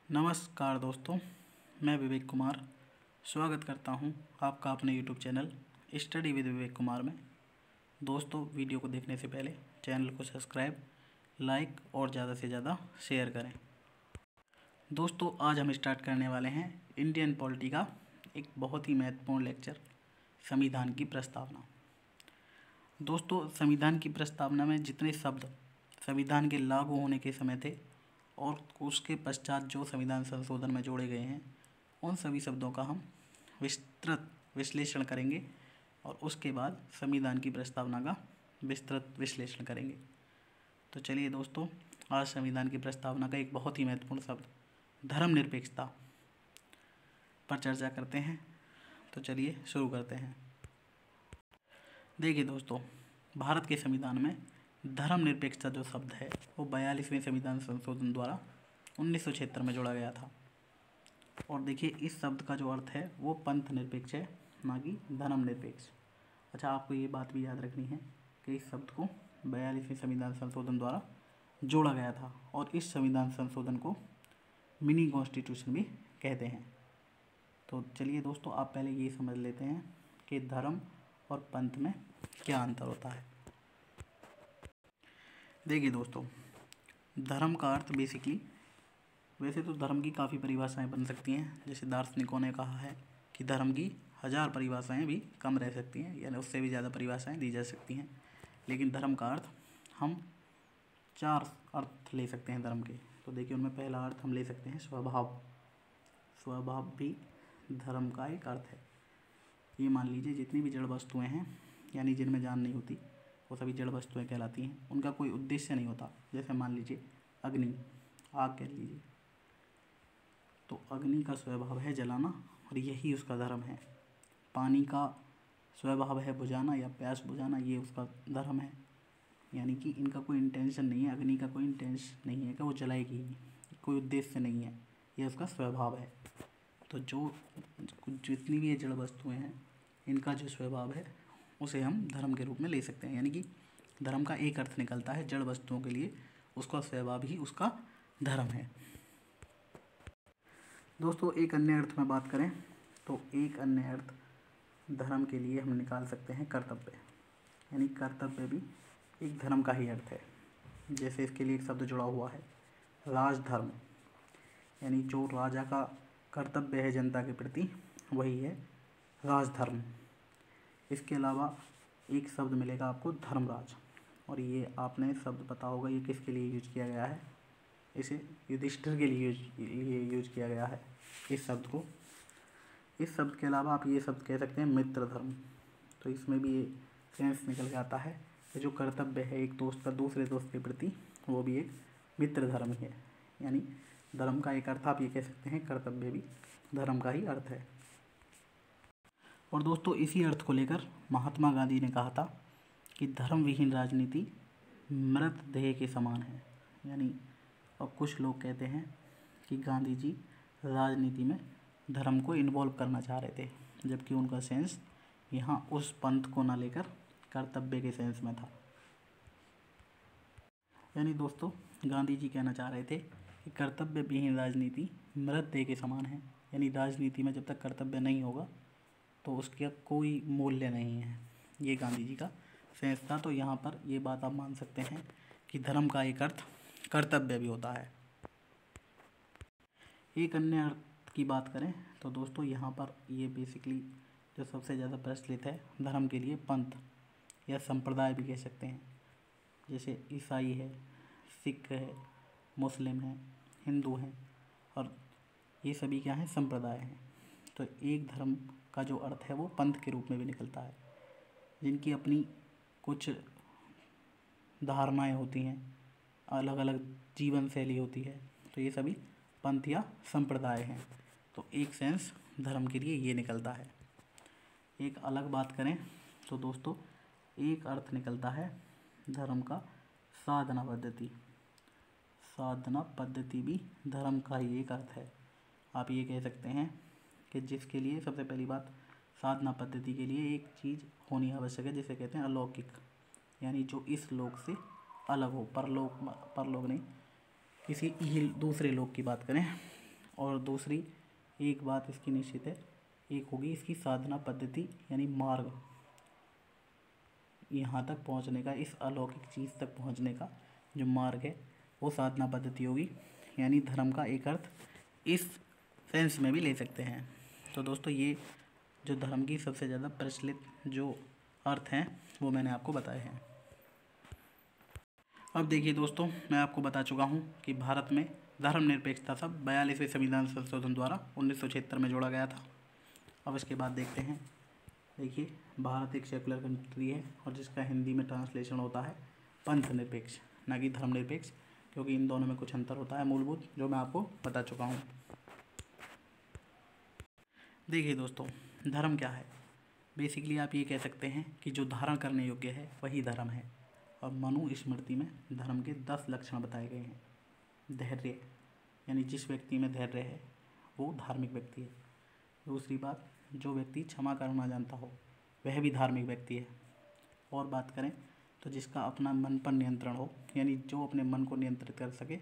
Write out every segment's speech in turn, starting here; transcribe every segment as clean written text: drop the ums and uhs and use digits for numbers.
नमस्कार दोस्तों, मैं विवेक कुमार स्वागत करता हूं आपका अपने YouTube channel study with Vivek Kumar में। दोस्तों, वीडियो को देखने से पहले चैनल को सब्सक्राइब, लाइक और ज़्यादा से ज़्यादा शेयर करें। दोस्तों, आज हम स्टार्ट करने वाले हैं इंडियन पॉलिटी का एक बहुत ही महत्वपूर्ण लेक्चर, संविधान की प्रस्तावना। दोस्तों, संविधान की प्रस्तावना में जितने शब्द संविधान के लागू होने के समय थे और उसके पश्चात जो संविधान संशोधन में जोड़े गए हैं, उन सभी शब्दों का हम विस्तृत विश्लेषण करेंगे और उसके बाद संविधान की प्रस्तावना का विस्तृत विश्लेषण करेंगे। तो चलिए दोस्तों, आज संविधान की प्रस्तावना का एक बहुत ही महत्वपूर्ण शब्द धर्मनिरपेक्षता पर चर्चा करते हैं। तो चलिए शुरू करते हैं। देखिए दोस्तों, भारत के संविधान में धर्मनिरपेक्षता जो शब्द है वो 42वें संविधान संशोधन द्वारा 1976 में जोड़ा गया था। और देखिए, इस शब्द का जो अर्थ है वो पंथ निरपेक्ष है, ना कि धर्मनिरपेक्ष। अच्छा, आपको ये बात भी याद रखनी है कि इस शब्द को 42वें संविधान संशोधन द्वारा जोड़ा गया था और इस संविधान संशोधन को मिनी कॉन्स्टिट्यूशन भी कहते हैं। तो चलिए दोस्तों, आप पहले ये समझ लेते हैं कि धर्म और पंथ में क्या अंतर होता है। देखिए दोस्तों, धर्म का अर्थ बेसिकली, वैसे तो धर्म की काफ़ी परिभाषाएं बन सकती हैं। जैसे दार्शनिकों ने कहा है कि धर्म की 1000 परिभाषाएं भी कम रह सकती हैं, यानी उससे भी ज़्यादा परिभाषाएं दी जा सकती हैं। लेकिन धर्म का अर्थ हम 4 अर्थ ले सकते हैं धर्म के। तो देखिए, उनमें पहला अर्थ हम ले सकते हैं स्वभाव। स्वभाव भी धर्म का एक अर्थ है। ये मान लीजिए, जितनी भी जड़ वस्तुएँ हैं, यानी जिनमें जान नहीं होती, वो सभी जड़ वस्तुएं कहलाती हैं। उनका कोई उद्देश्य नहीं होता। जैसे मान लीजिए अग्नि, आग कह लीजिए, तो अग्नि का स्वभाव है जलाना और यही उसका धर्म है। पानी का स्वभाव है बुझाना या प्यास बुझाना, ये उसका धर्म है। यानी कि इनका कोई इंटेंशन नहीं है, अग्नि का कोई इंटेंशन नहीं है कि वो जलाएगी, कोई उद्देश्य नहीं है, ये उसका स्वभाव है। तो जो जितनी भी ये जड़ वस्तुएं हैं, इनका जो स्वभाव है उसे हम धर्म के रूप में ले सकते हैं। यानी कि धर्म का एक अर्थ निकलता है जड़ वस्तुओं के लिए, उसका स्वभाव ही उसका धर्म है। दोस्तों, एक अन्य अर्थ में बात करें तो एक अन्य अर्थ धर्म के लिए हम निकाल सकते हैं कर्तव्य। यानी कर्तव्य भी एक धर्म का ही अर्थ है। जैसे इसके लिए एक शब्द जुड़ा हुआ है, राजधर्म। यानी जो राजा का कर्तव्य है जनता के प्रति, वही है राजधर्म। इसके अलावा एक शब्द मिलेगा आपको धर्मराज, और ये आपने शब्द पता होगा ये किसके लिए यूज किया गया है। इसे युधिष्ठिर के लिए यूज किया गया है इस शब्द को। इस शब्द के अलावा आप ये शब्द कह सकते हैं मित्र धर्म। तो इसमें भी ये सेंस निकल के आता है कि जो कर्तव्य है एक दोस्त का दूसरे दोस्त के प्रति, वो भी एक मित्र धर्म ही है। यानी धर्म का एक अर्थ आप ये कह सकते हैं, कर्तव्य भी धर्म का ही अर्थ है। और दोस्तों, इसी अर्थ को लेकर महात्मा गांधी ने कहा था कि धर्म विहीन राजनीति मृतदेह के समान है। यानी और कुछ लोग कहते हैं कि गांधी जी राजनीति में धर्म को इन्वॉल्व करना चाह रहे थे, जबकि उनका सेंस यहाँ उस पंथ को ना लेकर कर्तव्य के सेंस में था। यानी दोस्तों, गांधी जी कहना चाह रहे थे कि कर्तव्य विहीन राजनीति मृतदेह के समान है। यानी राजनीति में जब तक कर्तव्य नहीं होगा तो उसका कोई मूल्य नहीं है। ये गांधी जी का सेंस था। तो यहाँ पर ये बात आप मान सकते हैं कि धर्म का एक अर्थ कर्तव्य भी होता है। एक अन्य अर्थ की बात करें तो दोस्तों, यहाँ पर ये बेसिकली जो सबसे ज़्यादा प्रचलित है धर्म के लिए, पंथ या संप्रदाय भी कह सकते हैं। जैसे ईसाई है, सिख है, मुस्लिम है, हिंदू हैं, और ये सभी क्या हैं, संप्रदाय हैं। तो एक धर्म का जो अर्थ है वो पंथ के रूप में भी निकलता है, जिनकी अपनी कुछ धारणाएं होती हैं, अलग अलग जीवन शैली होती है। तो ये सभी पंथ या संप्रदाय हैं। तो एक सेंस धर्म के लिए ये निकलता है। एक अलग बात करें तो दोस्तों, एक अर्थ निकलता है धर्म का साधना पद्धति। साधना पद्धति भी धर्म का ही एक अर्थ है। आप ये कह सकते हैं कि जिसके लिए सबसे पहली बात, साधना पद्धति के लिए एक चीज़ होनी आवश्यक है, जिसे कहते हैं अलौकिक। यानी जो इस लोक से अलग हो, परलोक नहीं, किसी दूसरे लोक की बात करें, और दूसरी एक बात इसकी निश्चित है, एक होगी इसकी साधना पद्धति यानी मार्ग, यहाँ तक पहुँचने का, इस अलौकिक चीज़ तक पहुँचने का जो मार्ग है वो साधना पद्धति होगी। यानी धर्म का एक अर्थ इस सेंस में भी ले सकते हैं। तो दोस्तों ये जो धर्म की सबसे ज़्यादा प्रचलित जो अर्थ हैं वो मैंने आपको बताए हैं। अब देखिए दोस्तों, मैं आपको बता चुका हूँ कि भारत में धर्मनिरपेक्षता शब्द 42वें संविधान संशोधन द्वारा 1976 में जोड़ा गया था। अब इसके बाद देखते हैं। देखिए, भारत एक सेकुलर कंट्री है और जिसका हिंदी में ट्रांसलेशन होता है पंथ निरपेक्ष, ना कि धर्मनिरपेक्ष, क्योंकि इन दोनों में कुछ अंतर होता है मूलभूत, जो मैं आपको बता चुका हूँ। देखिए दोस्तों, धर्म क्या है? बेसिकली आप ये कह सकते हैं कि जो धारण करने योग्य है वही धर्म है। और मनुस्मृति में धर्म के 10 लक्षण बताए गए हैं। धैर्य, यानी जिस व्यक्ति में धैर्य है वो धार्मिक व्यक्ति है। दूसरी बात, जो व्यक्ति क्षमा करना जानता हो वह भी धार्मिक व्यक्ति है। और बात करें तो जिसका अपना मन पर नियंत्रण हो, यानी जो अपने मन को नियंत्रित कर सके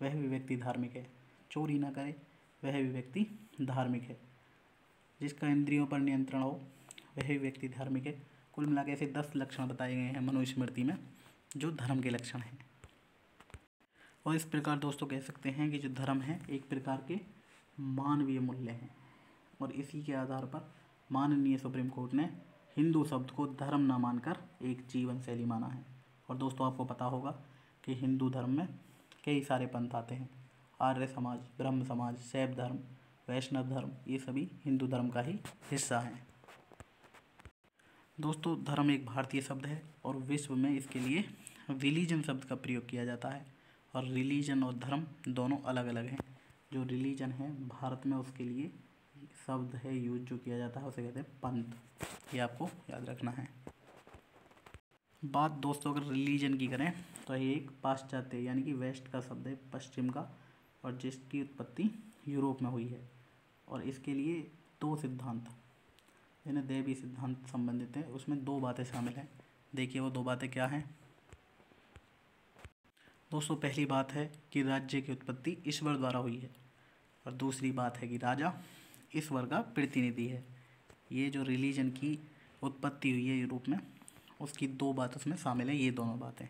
वह भी व्यक्ति धार्मिक है। चोरी ना करे वह भी व्यक्ति धार्मिक है। जिसका इंद्रियों पर नियंत्रण हो वह भी व्यक्ति धार्मिक है। कुल मिला के ऐसे 10 लक्षण बताए गए हैं मनुस्मृति में जो धर्म के लक्षण हैं। और इस प्रकार दोस्तों कह सकते हैं कि जो धर्म है एक प्रकार के मानवीय मूल्य हैं। और इसी के आधार पर माननीय सुप्रीम कोर्ट ने हिंदू शब्द को धर्म न मानकर एक जीवन शैली माना है। और दोस्तों आपको पता होगा कि हिंदू धर्म में कई सारे पंथ आते हैं। आर्य समाज, ब्रह्म समाज, शैव धर्म, वैष्णव धर्म, ये सभी हिंदू धर्म का ही हिस्सा हैं। दोस्तों धर्म एक भारतीय शब्द है और विश्व में इसके लिए रिलीजन शब्द का प्रयोग किया जाता है। और रिलीजन और धर्म दोनों अलग अलग हैं। जो रिलीजन है भारत में उसके लिए शब्द है यूज जो किया जाता है उसे कहते हैं पंथ। ये आपको याद रखना है। बात दोस्तों अगर रिलीजन की करें तो ये एक पाश्चात्य यानी कि वेस्ट का शब्द है, पश्चिम का, और जिसकी उत्पत्ति यूरोप में हुई है। और इसके लिए 2 सिद्धांत जिन्हें दैवी सिद्धांत संबंधित है उसमें 2 बातें शामिल हैं। देखिए वो 2 बातें क्या हैं दोस्तों। पहली बात है कि राज्य की उत्पत्ति ईश्वर द्वारा हुई है। और दूसरी बात है कि राजा ईश्वर का प्रतिनिधि है। ये जो रिलीजन की उत्पत्ति हुई है यूरोप में उसकी 2 बात उसमें शामिल है, ये दोनों बातें।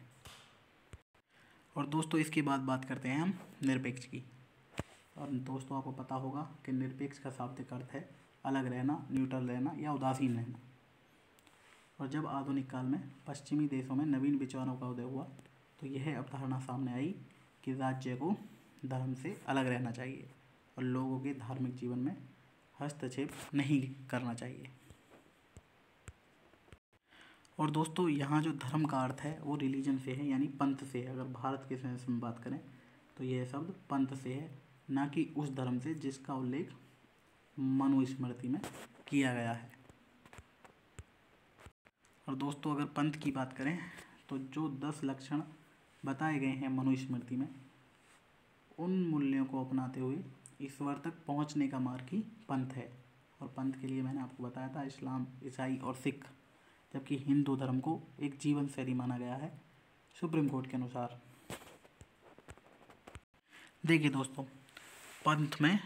और दोस्तों इसके बाद बात करते हैं हम निरपेक्ष की। और दोस्तों आपको पता होगा कि निरपेक्ष का शाब्दिक अर्थ है अलग रहना, न्यूट्रल रहना या उदासीन रहना। और जब आधुनिक काल में पश्चिमी देशों में नवीन विचारों का उदय हुआ तो यह अवधारणा सामने आई कि राज्य को धर्म से अलग रहना चाहिए और लोगों के धार्मिक जीवन में हस्तक्षेप नहीं करना चाहिए। और दोस्तों यहाँ जो धर्म का अर्थ है वो रिलीजन से है, यानी पंथ से है। अगर भारत के सेंस में बात करें तो यह शब्द पंथ से है, ना कि उस धर्म से जिसका उल्लेख मनुस्मृति में किया गया है। और दोस्तों अगर पंथ की बात करें तो जो 10 लक्षण बताए गए हैं मनुस्मृति में उन मूल्यों को अपनाते हुए ईश्वर तक पहुंचने का मार्ग ही पंथ है। और पंथ के लिए मैंने आपको बताया था इस्लाम, ईसाई और सिख, जबकि हिंदू धर्म को एक जीवन शैली माना गया है सुप्रीम कोर्ट के अनुसार। देखिए दोस्तों, पंथ में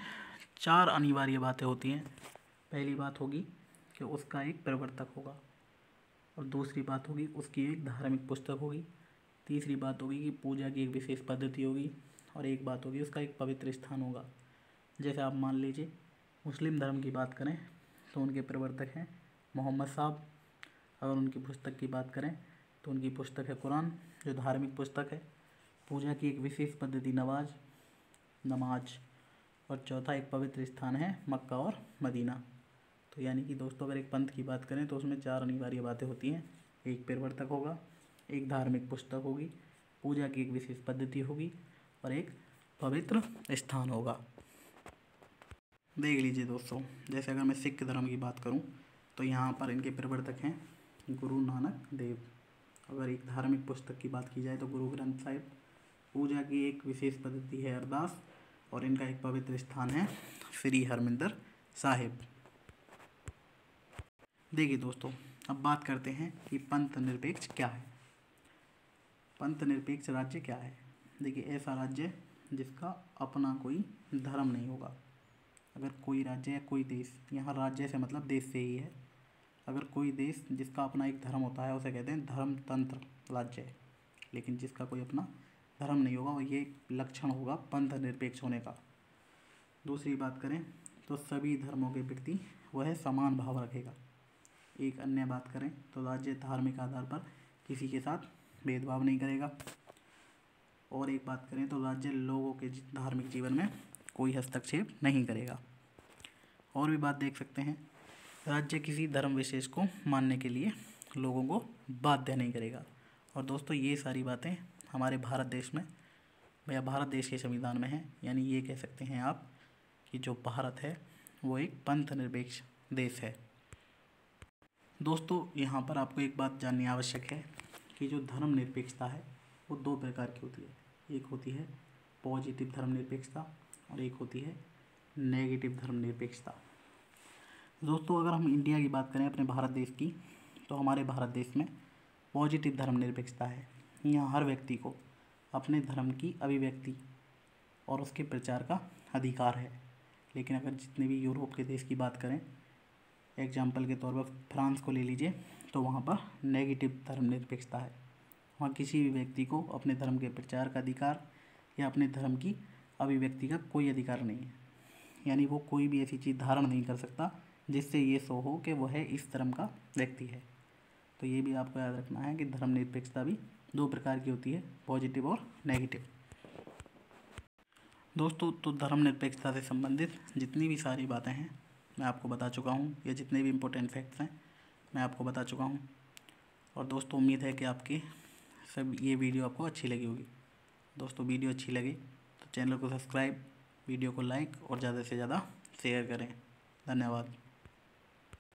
4 अनिवार्य बातें होती हैं। पहली बात होगी कि उसका एक प्रवर्तक होगा, और दूसरी बात होगी उसकी एक धार्मिक पुस्तक होगी, तीसरी बात होगी कि पूजा की एक विशेष पद्धति होगी, और एक बात होगी उसका एक पवित्र स्थान होगा। जैसे आप मान लीजिए मुस्लिम धर्म की बात करें तो उनके प्रवर्तक हैं मोहम्मद साहब। अगर उनकी पुस्तक की बात करें तो उनकी पुस्तक है कुरान, जो धार्मिक पुस्तक है। पूजा की एक विशेष पद्धति नमाज, और चौथा एक पवित्र स्थान है मक्का और मदीना। तो यानी कि दोस्तों अगर एक पंथ की बात करें तो उसमें 4 अनिवार्य बातें होती हैं। एक प्रवर्तक होगा, एक धार्मिक पुस्तक होगी, पूजा की एक विशेष पद्धति होगी और एक पवित्र स्थान होगा। देख लीजिए दोस्तों, जैसे अगर मैं सिख धर्म की बात करूं तो यहाँ पर इनके प्रवर्तक हैं गुरु नानक देव। अगर एक धार्मिक पुस्तक की बात की जाए तो गुरु ग्रंथ साहिब। पूजा की एक विशेष पद्धति है अरदास, और इनका एक पवित्र स्थान है श्री हरमिंदर साहिब। देखिए दोस्तों, अब बात करते हैं कि पंथ निरपेक्ष क्या है। पंथ निरपेक्ष राज्य क्या है? देखिए, ऐसा राज्य जिसका अपना कोई धर्म नहीं होगा। अगर कोई राज्य या कोई देश, यहाँ राज्य से मतलब देश से ही है, अगर कोई देश जिसका अपना एक धर्म होता है उसे कहते हैं धर्मतंत्र राज्य। लेकिन जिसका कोई अपना धर्म नहीं होगा, और ये एक लक्षण होगा पंथ निरपेक्ष होने का। दूसरी बात करें तो सभी धर्मों के प्रति वह समान भाव रखेगा। एक अन्य बात करें तो राज्य धार्मिक आधार पर किसी के साथ भेदभाव नहीं करेगा। और एक बात करें तो राज्य लोगों के धार्मिक जीवन में कोई हस्तक्षेप नहीं करेगा। और भी बात देख सकते हैं, राज्य किसी धर्म विशेष को मानने के लिए लोगों को बाध्य नहीं करेगा। और दोस्तों ये सारी बातें हमारे भारत देश में या भारत देश के संविधान में है। यानी ये कह सकते हैं आप कि जो भारत है वो एक पंथ निरपेक्ष देश है। दोस्तों यहाँ पर आपको एक बात जाननी आवश्यक है कि जो धर्म निरपेक्षता है वो दो प्रकार की होती है। एक होती है पॉजिटिव धर्म निरपेक्षता और एक होती है नेगेटिव धर्म निरपेक्षता। दोस्तों अगर हम इंडिया की बात करें, अपने भारत देश की, तो हमारे भारत देश में पॉजिटिव धर्म निरपेक्षता है। यहाँ हर व्यक्ति को अपने धर्म की अभिव्यक्ति और उसके प्रचार का अधिकार है। लेकिन अगर जितने भी यूरोप के देश की बात करें, एग्जाम्पल के तौर पर फ्रांस को ले लीजिए, तो वहाँ पर नेगेटिव धर्म निरपेक्षता है। वहाँ किसी भी व्यक्ति को अपने धर्म के प्रचार का अधिकार या अपने धर्म की अभिव्यक्ति का कोई अधिकार नहीं है। यानी वो कोई भी ऐसी चीज़ धारण नहीं कर सकता जिससे ये शो हो कि वह इस धर्म का व्यक्ति है। तो ये भी आपको याद रखना है कि धर्म निरपेक्षता भी दो प्रकार की होती है, पॉजिटिव और नेगेटिव। दोस्तों तो धर्म निरपेक्षता से संबंधित जितनी भी सारी बातें हैं मैं आपको बता चुका हूँ, या जितने भी इम्पोर्टेंट फैक्ट्स हैं मैं आपको बता चुका हूँ। और दोस्तों उम्मीद है कि आपकी सब ये वीडियो आपको अच्छी लगी होगी। दोस्तों वीडियो अच्छी लगी तो चैनल को सब्सक्राइब, वीडियो को लाइक और ज़्यादा से ज़्यादा शेयर करें। धन्यवाद।